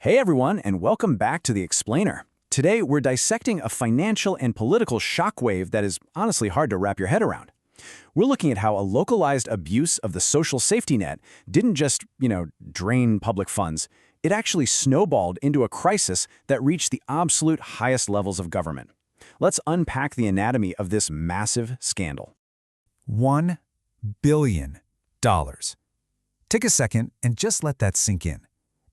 Hey everyone, and welcome back to The Explainer. Today, we're dissecting a financial and political shockwave that is honestly hard to wrap your head around. We're looking at how a localized abuse of the social safety net didn't just, drain public funds. It actually snowballed into a crisis that reached the absolute highest levels of government. Let's unpack the anatomy of this massive scandal. $1 billion. Take a second and just let that sink in.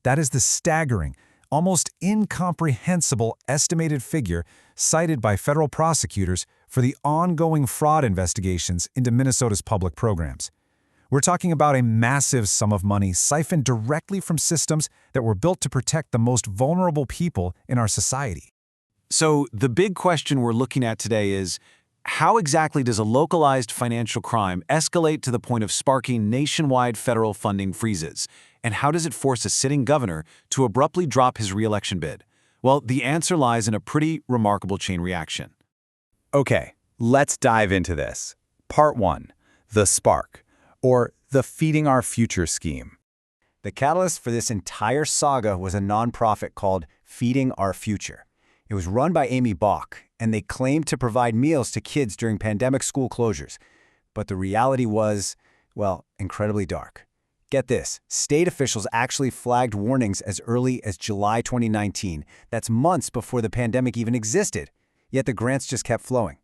That is the staggering, almost incomprehensible estimated figure cited by federal prosecutors for the ongoing fraud investigations into Minnesota's public programs. We're talking about a massive sum of money siphoned directly from systems that were built to protect the most vulnerable people in our society. So the big question we're looking at today is, how exactly does a localized financial crime escalate to the point of sparking nationwide federal funding freezes? And how does it force a sitting governor to abruptly drop his re-election bid? Well, the answer lies in a pretty remarkable chain reaction. Okay, let's dive into this. Part 1. The Spark, or the Feeding Our Future scheme. The catalyst for this entire saga was a nonprofit called Feeding Our Future. It was run by Amy Bach, and they claimed to provide meals to kids during pandemic school closures. But the reality was, well, incredibly dark. Get this, state officials actually flagged warnings as early as July 2019. That's months before the pandemic even existed. Yet the grants just kept flowing.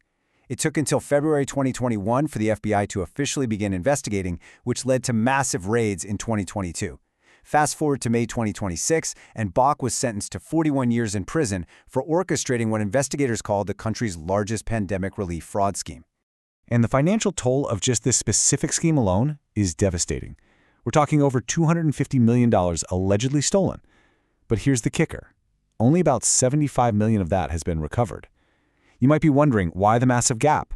It took until February 2021 for the FBI to officially begin investigating, which led to massive raids in 2022. Fast forward to May 2026, and Bach was sentenced to 41 years in prison for orchestrating what investigators called the country's largest pandemic relief fraud scheme. And the financial toll of just this specific scheme alone is devastating. We're talking over $250 million allegedly stolen. But here's the kicker. Only about $75 million of that has been recovered. You might be wondering, why the massive gap?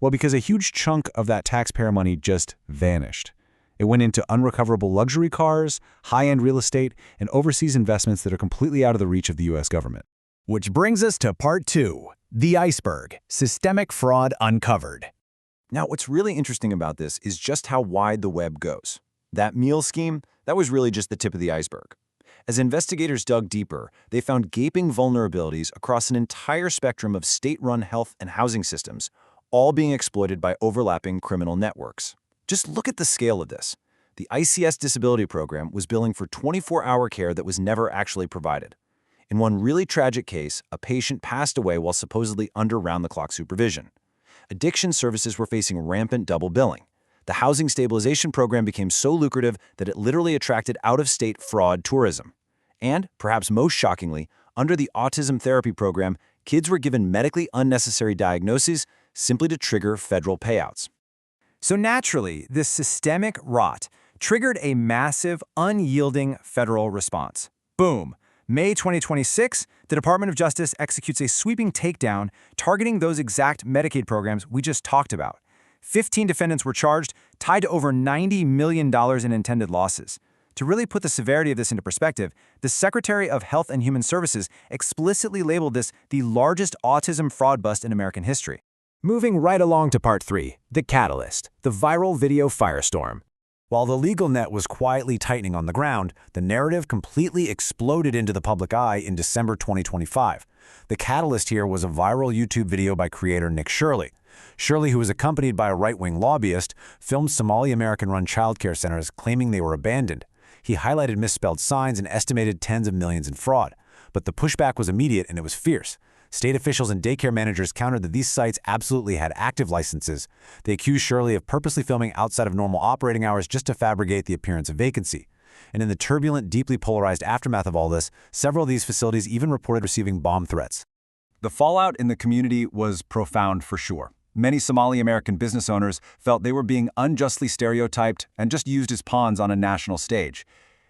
Well, because a huge chunk of that taxpayer money just vanished. It went into unrecoverable luxury cars, high-end real estate, and overseas investments that are completely out of the reach of the U.S. government. Which brings us to Part 2, the iceberg, systemic fraud uncovered. Now, what's really interesting about this is just how wide the web goes. That meal scheme, that was really just the tip of the iceberg. As investigators dug deeper, they found gaping vulnerabilities across an entire spectrum of state-run health and housing systems, all being exploited by overlapping criminal networks. Just look at the scale of this. The ICS disability program was billing for 24-hour care that was never actually provided. In one really tragic case, a patient passed away while supposedly under round-the-clock supervision. Addiction services were facing rampant double billing. The housing stabilization program became so lucrative that it literally attracted out-of-state fraud tourism. And, perhaps most shockingly, under the autism therapy program, kids were given medically unnecessary diagnoses simply to trigger federal payouts. So naturally, this systemic rot triggered a massive, unyielding federal response. Boom! May 2026, the Department of Justice executes a sweeping takedown targeting those exact Medicaid programs we just talked about. 15 defendants were charged, tied to over $90 million in intended losses. To really put the severity of this into perspective, the Secretary of Health and Human Services explicitly labeled this the largest autism fraud bust in American history. Moving right along to Part 3, the catalyst, the viral video firestorm. While the legal net was quietly tightening on the ground, the narrative completely exploded into the public eye in December 2025. The catalyst here was a viral YouTube video by creator Nick Shirley. Shirley, who was accompanied by a right-wing lobbyist, filmed Somali American-run childcare centers claiming they were abandoned. He highlighted misspelled signs and estimated tens of millions in fraud. But the pushback was immediate and it was fierce. State officials and daycare managers countered that these sites absolutely had active licenses. They accused Shirley of purposely filming outside of normal operating hours just to fabricate the appearance of vacancy. And in the turbulent, deeply polarized aftermath of all this, several of these facilities even reported receiving bomb threats. The fallout in the community was profound for sure. Many Somali American business owners felt they were being unjustly stereotyped and just used as pawns on a national stage.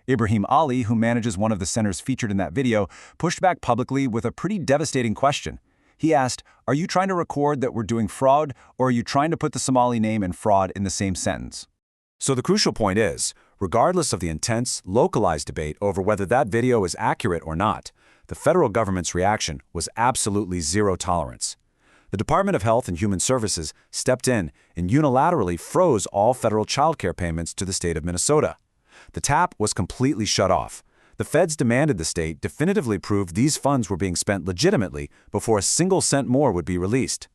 Ibrahim Ali, who manages one of the centers featured in that video, pushed back publicly with a pretty devastating question. He asked, "Are you trying to record that we're doing fraud, or are you trying to put the Somali name and fraud in the same sentence?" So the crucial point is, regardless of the intense, localized debate over whether that video is accurate or not, the federal government's reaction was absolutely zero tolerance. The Department of Health and Human Services stepped in and unilaterally froze all federal child care payments to the state of Minnesota. The tap was completely shut off. The feds demanded the state definitively prove these funds were being spent legitimately before a single cent more would be released.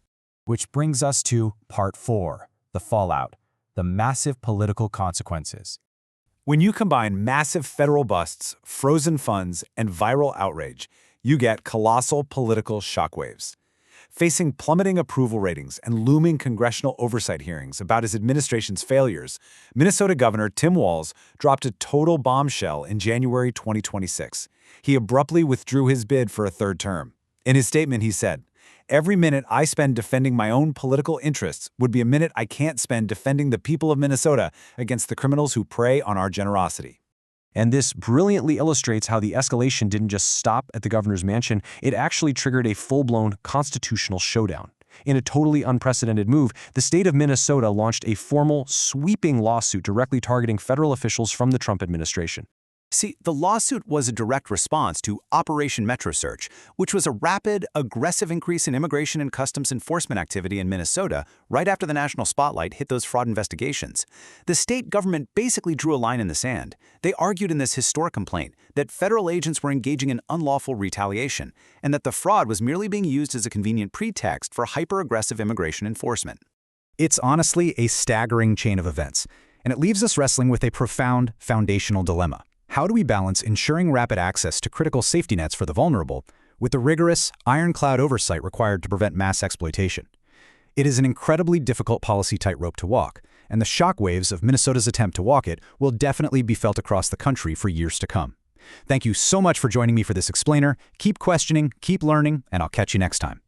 Which brings us to Part 4, the fallout, the massive political consequences. When you combine massive federal busts, frozen funds, and viral outrage, you get colossal political shockwaves. Facing plummeting approval ratings and looming congressional oversight hearings about his administration's failures, Minnesota Governor Tim Walz dropped a total bombshell in January 2026. He abruptly withdrew his bid for a third term. In his statement, he said, "Every minute I spend defending my own political interests would be a minute I can't spend defending the people of Minnesota against the criminals who prey on our generosity." And this brilliantly illustrates how the escalation didn't just stop at the governor's mansion, it actually triggered a full-blown constitutional showdown. In a totally unprecedented move, the state of Minnesota launched a formal, sweeping lawsuit directly targeting federal officials from the Trump administration. See, the lawsuit was a direct response to Operation Metro Search, which was a rapid, aggressive increase in immigration and customs enforcement activity in Minnesota right after the national spotlight hit those fraud investigations. The state government basically drew a line in the sand. They argued in this historic complaint that federal agents were engaging in unlawful retaliation and that the fraud was merely being used as a convenient pretext for hyper-aggressive immigration enforcement. It's honestly a staggering chain of events, and it leaves us wrestling with a profound foundational dilemma. How do we balance ensuring rapid access to critical safety nets for the vulnerable with the rigorous, ironclad oversight required to prevent mass exploitation? It is an incredibly difficult policy tightrope to walk, and the shockwaves of Minnesota's attempt to walk it will definitely be felt across the country for years to come. Thank you so much for joining me for this explainer. Keep questioning, keep learning, and I'll catch you next time.